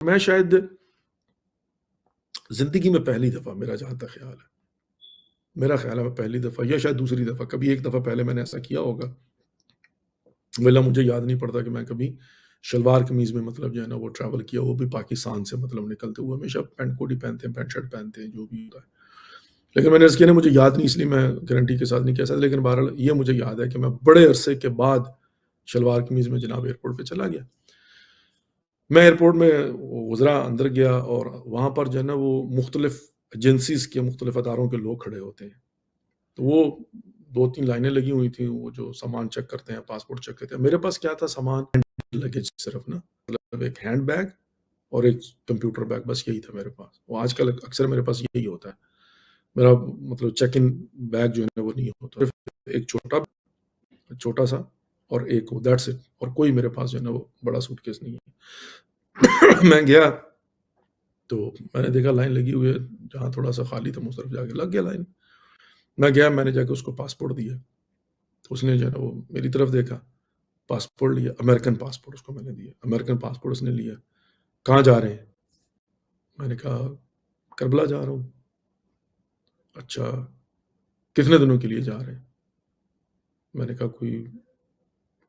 میں شاید زندگی میں پہلی دفعہ، میرا جہاں تک خیال ہے، میرا خیال ہے میں پہلی دفعہ یا شاید دوسری دفعہ، کبھی ایک دفعہ پہلے میں نے ایسا کیا ہوگا، ولا مجھے یاد نہیں پڑتا کہ میں کبھی شلوار قمیض میں مطلب جو ہے نا وہ ٹریول کیا، وہ بھی پاکستان سے مطلب نکلتے ہوئے، ہمیشہ پینٹ کوٹ ہی پہنتے ہیں، پینٹ شرٹ پہنتے ہیں، جو بھی ہوتا ہے۔ لیکن میں نے اس کے لیے مجھے یاد نہیں، اس لیے میں گارنٹی کے ساتھ نہیں کہہ سکتا، لیکن بہرحال یہ مجھے یاد ہے کہ میں بڑے عرصے کے بعد شلوار قمیض میں جناب ایئرپورٹ پہ چلا گیا۔ میں ایئرپورٹ میں گزرا، اندر گیا، اور وہاں پر جو ہے نا وہ مختلف ایجنسیز کے، مختلف اداروں کے لوگ کھڑے ہوتے ہیں، تو وہ 2-3 لائنیں لگی ہوئی تھیں، وہ جو سامان چیک کرتے ہیں، پاسپورٹ چیک کرتے ہیں۔ میرے پاس کیا تھا سامان، لگیج صرف نا، مطلب ایک ہینڈ بیگ اور ایک کمپیوٹر بیگ، بس یہی تھا میرے پاس۔ وہ آج کل اکثر میرے پاس یہی ہوتا ہے، میرا مطلب چیک ان بیگ جو ہے وہ نہیں ہوتا، صرف ایک چھوٹا سا اور ایک دیٹس اٹ، اور کوئی میرے پاس جو ہے نا وہ بڑا سوٹ کیس نہیں ہے۔ میں گیا تو میں نے دیکھا لائن لگی ہوئی ہے، جہاں تھوڑا سا خالی تھا اس طرف جا کے لگ گیا لائن۔ میں گیا، میں نے جا کے اس کو پاسپورٹ دیا، تو اس نے جو ہے نا وہ میری طرف دیکھا، پاسپورٹ لیا، امریکن پاسپورٹ اس کو میں نے دیا، امریکن پاسپورٹ اس نے لیا۔ کہاں جا رہے ہیں؟ میں نے کہا کربلا جا رہا ہوں۔ اچھا، کتنے دنوں کے لیے جا رہے ہیں؟ میں نے کہا کوئی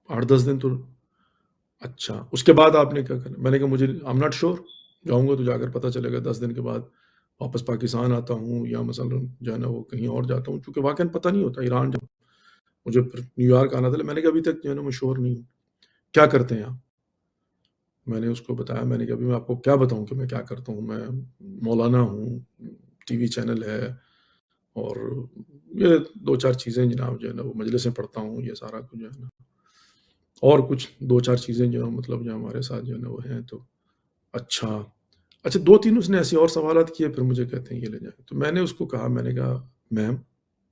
8-10 دن۔ تو اچھا، اس کے بعد آپ نے کیا کرنا؟ میں نے کہا مجھے I'm not sure، جاؤں گا تو جا کر پتہ چلے گا، 10 دن کے بعد واپس پاکستان آتا ہوں یا مثلا جو ہے نا وہ کہیں اور جاتا ہوں، چونکہ واقعاً پتہ نہیں ہوتا، ایران جب مجھے پھر نیو یارک آنا تھا، میں نے کہا ابھی تک جو ہے نا میں شور نہیں ہوں، کیا کرتے ہیں آپ؟ میں نے اس کو بتایا، میں نے کہا ابھی میں آپ کو کیا بتاؤں کہ میں کیا کرتا ہوں، میں مولانا ہوں، ٹی وی چینل ہے، اور یہ 2-4 چیزیں جناب جو ہے نا وہ مجلسیں پڑھتا ہوں، یہ سارا کچھ جو ہے نا، اور کچھ 2-4 چیزیں جو مطلب جو ہمارے ساتھ جو ہے نا وہ ہیں۔ تو اچھا 2-3 اس نے ایسے اور سوالات کیے، پھر مجھے کہتے ہیں یہ لے جائیں۔ تو میں نے اس کو کہا، میں نے کہا میم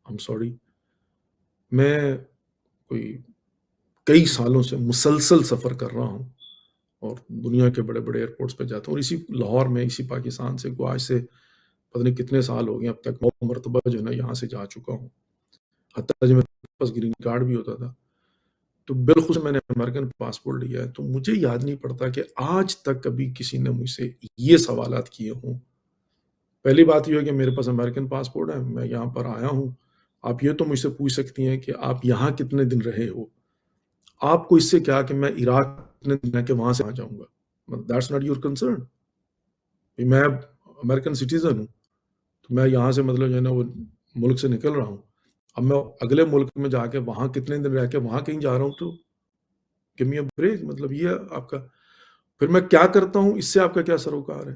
I'm sorry، میں کوئی کئی سالوں سے مسلسل سفر کر رہا ہوں، اور دنیا کے بڑے بڑے ایئرپورٹس پہ جاتا ہوں، اور اسی لاہور میں، اسی پاکستان سے کو آج سے پتہ نہیں کتنے سال ہو گئے، اب تک 9 مرتبہ جو ہے نا یہاں سے جا چکا ہوں، حتیٰ جب میرے پاس گرین کارڈ بھی ہوتا تھا، تو بالخصوص میں نے امریکن پاسپورٹ لیا ہے، تو مجھے یاد نہیں پڑتا کہ آج تک کبھی کسی نے مجھ سے یہ سوالات کیے ہوں۔ پہلی بات یہ ہے کہ میرے پاس امریکن پاسپورٹ ہے، میں یہاں پر آیا ہوں، آپ یہ تو مجھ سے پوچھ سکتی ہیں کہ آپ یہاں کتنے دن رہے ہو، آپ کو اس سے کیا کہ میں عراق کتنے دن رہ کے وہاں سے آ جاؤں گا، دیٹس ناٹ یور کنسرن۔ میں امریکن سٹیزن ہوں، تو میں یہاں سے مطلب جو ہے نا وہ ملک سے نکل رہا ہوں، اب میں اگلے ملک میں جا کے وہاں کتنے دن رہ کے وہاں کہیں جا رہا ہوں، تو give me a break، مطلب یہ آپ کا، پھر میں کیا کرتا ہوں، اس سے آپ کا کیا سروکار ہے؟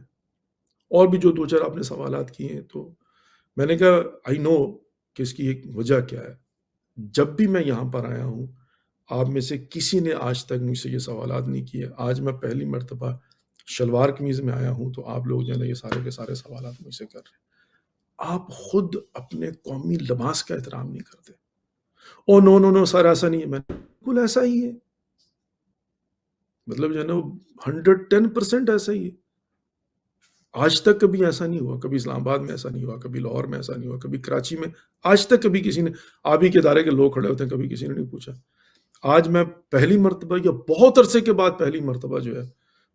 اور بھی جو 2-4 آپ نے سوالات کیے ہیں، تو میں نے کہا آئی نو کہ اس کی ایک وجہ کیا ہے۔ جب بھی میں یہاں پر آیا ہوں، آپ میں سے کسی نے آج تک مجھ سے یہ سوالات نہیں کیے، آج میں پہلی مرتبہ شلوار قمیض میں آیا ہوں، تو آپ لوگ جو ہے نا یہ سارے کے سارے سوالات مجھ سے کر رہے ہیں۔ آپ خود اپنے قومی لباس کا احترام نہیں کرتے۔ او نو نو نو سر، ایسا نہیں ہے۔ میں بالکل ایسا ہی ہے، مطلب جو ہے نا وہ 110% ایسا ہی ہے۔ آج تک کبھی ایسا نہیں ہوا، کبھی اسلام آباد میں ایسا نہیں ہوا، کبھی لاہور میں ایسا نہیں ہوا، کبھی کراچی میں، آج تک کبھی کسی نے، آپ ہی کے ادارے کے لوگ کھڑے ہوتے ہیں، کبھی کسی نے نہیں پوچھا۔ آج میں پہلی مرتبہ یا بہت عرصے کے بعد پہلی مرتبہ جو ہے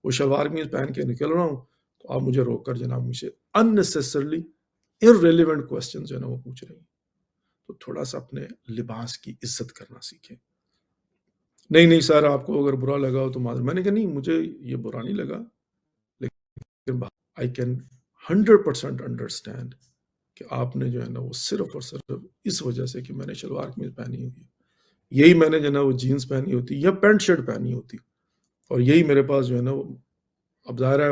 وہ شلوار قمیض پہن کے نکل رہا ہوں، تو آپ مجھے روک کر جناب مجھ سے unnecessarily irrelevant questions جو ہے نا وہ پوچھ رہی ہیں۔ تو تھوڑا سا اپنے لباس کی عزت کرنا سیکھیں۔ نہیں سر، آپ کو اگر برا لگا ہو تو معذرت۔ میں نے کہا نہیں، مجھے یہ برا نہیں لگا، لیکن I can 100% انڈرسٹینڈ کہ آپ نے جو ہے نا وہ صرف اور صرف اس وجہ سے کہ میں نے شلوار قمیض پہنی ہوئی ہے، یہی میں نے جو ہے نا وہ جینز پہنی ہوتی یا پینٹ شرٹ پہنی ہوتی، اور یہی میرے پاس جو ہے نا وہ، اب ظاہر ہے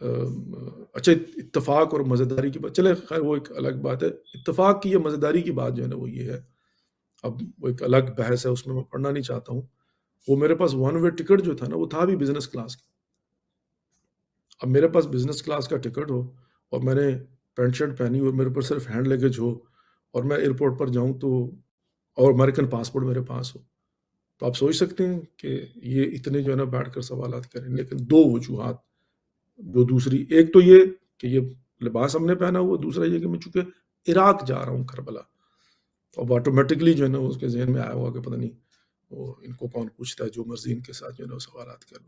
اچھا اتفاق اور مزیداری کی بات، چلے خیر وہ ایک الگ بات ہے، اتفاق کی یا مزیداری کی بات جو ہے نا وہ یہ ہے، اب وہ ایک الگ بحث ہے، اس میں پڑھنا نہیں چاہتا ہوں۔ وہ میرے پاس 1 وے ٹکٹ جو تھا نا، وہ تھا بھی بزنس کلاس کا۔ اب میرے پاس بزنس کلاس کا ٹکٹ ہو، اور میں نے پینٹ شرٹ پہنی ہو، میرے پر صرف ہینڈ لگیج ہو، اور میں ایئرپورٹ پر جاؤں تو، اور امریکن پاسپورٹ میرے پاس ہو، تو آپ سوچ سکتے ہیں کہ یہ اتنے جو ہے نا بیٹھ کر سوالات کریں۔ لیکن 2 وجوہات، جو دوسری، ایک تو یہ کہ یہ لباس ہم نے پہنا ہوا، دوسرا یہ کہ میں چونکہ عراق جا رہا ہوں، کربلا، اب آٹومیٹکلی جو ہے نا اس کے ذہن میں آیا ہوا کہ پتہ نہیں وہ ان کو کون پوچھتا ہے، جو مرضی ان کے ساتھ جو ہے نا سوالات کروں۔